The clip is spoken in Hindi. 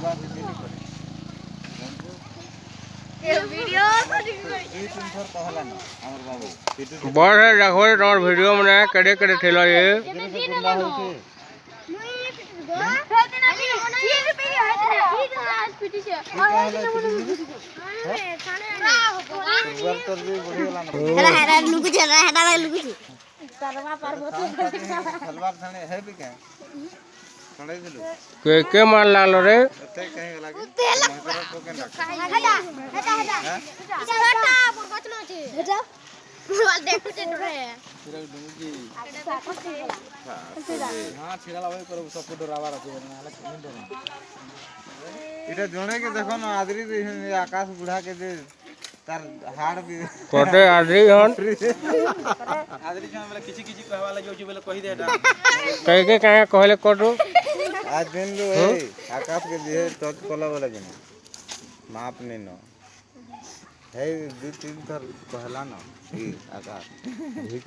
बस देखो तुम्हार वीडियो में कड़े कड़े ठेला ये के मार लालो रे इटा जणे के देखो ना आदरी आकाश बुढ़ा के दे तार हाड़ भी कोटे आदरी हन आदरी जण वाला किछि किछि कहवा लागि होची बोले कहि देटा कह के काहे कहले कोटो आज दिन लो आकाश के दिए टच कला वाला के माप नहीं न है 2-3 थर कहला न ई आकाश